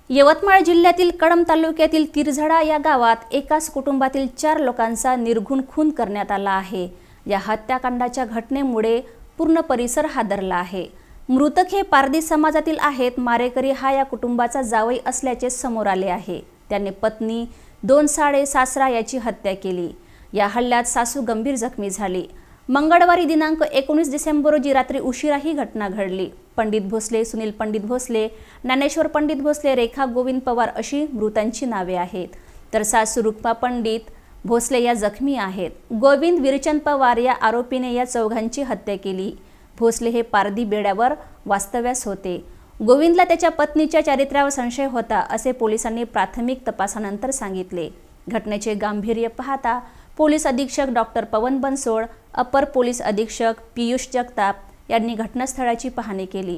यवतमाळ जिल्ह्यातील कळंब तालुक्यातील तिरझडा या गावात एकाच कुटुंबातील 4 लोकांचा निर्घृण खून करण्यात आला आहे। या हत्याकांडाच्या घटनेमुळे पूर्ण परिसर हादरला आहे। मृतक हे पारधी समाजातील आहेत। मारेकरी हा या कुटुंबाचा जावई असल्याचे समोर आले आहे। त्याने पत्नी, 2 साळे, सासरा याची हत्या केली। या हल्ल्यात सासू गंभीर जखमी झाली। मंगळवारी दिनांक 19 डिसेंबर रोजी रात्री उशिरा ही घटना घडली। पंडित भोसले, सुनील पंडित भोसले, ज्ञानेश्वर पंडित भोसले, रेखा गोविंद पवार अशी मृतांची नावे आहेत। तर सासू रुक्मा पंडित भोसले या जखमी आहेत। गोविंद विरचंद पवार या आरोपीने या चौघांची हत्या केली। भोसले हे पारधी बेड्यावर वास्तव्यास होते। गोविंदला त्याच्या पत्नीच्या चारित्र्यावर संशय होता असे पोलिसांनी प्राथमिक तपासानंतर सांगितले। घटनेचे गांभीर्य पाहता पोलीस अधीक्षक डॉक्टर पवन बनसोड, अपर पोलीस अधीक्षक पीयूष जगताप यांनी घटनास्थळाची पाहणी केली।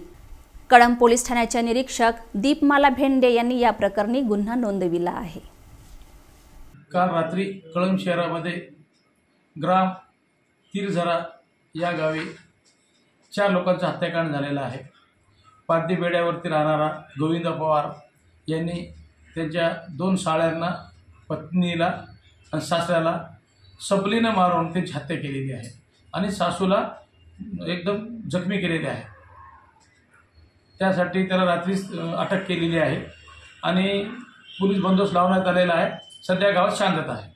कळंब पोलीस ठाण्याच्या निरीक्षक दीपमाला भेंडे यांनी या प्रकरणी गुन्हा नोंदविला आहे। काल रात्री कळंब शहरामध्ये ग्राम तिरझडा या गावी 4 लोकांचा हत्याकांड झालेला आहे। पारधी बेड्यावरती राहणारा गोविंद पवार यांनी त्यांच्या 2 साळ्यांना, पत्नीला आणि सासऱ्याला सबलीने मारून त्यांची हत्या केलेली आहे आणि सासूला एकदम जखमी केलेली आहे। त्यासाठी त्याला रात्रीच अटक केलेली आहे आणि पोलीस बंदोबस्त लावण्यात आलेला आहे। सध्या गावात शांतता आहे।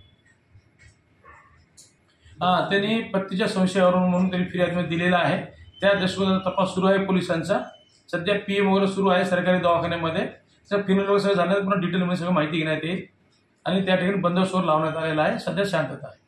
त्यांनी पत्नीच्या संशयावरून म्हणून त्यांनी फिर्यादमध्ये दिलेला आहे। त्या दशकाचा तपास सुरू आहे पोलिसांचा। सध्या पीएम वगैरे सुरू आहे सरकारी दवाखान्यामध्ये। तर फिनोल वगैरे सगळं झाल्यानंतर पुन्हा डिटेलमध्ये सगळं माहिती घेण्यात येईल आणि त्या ठिकाणी बंदोबस्त लावण्यात आलेला आहे। सध्या शांतता आहे।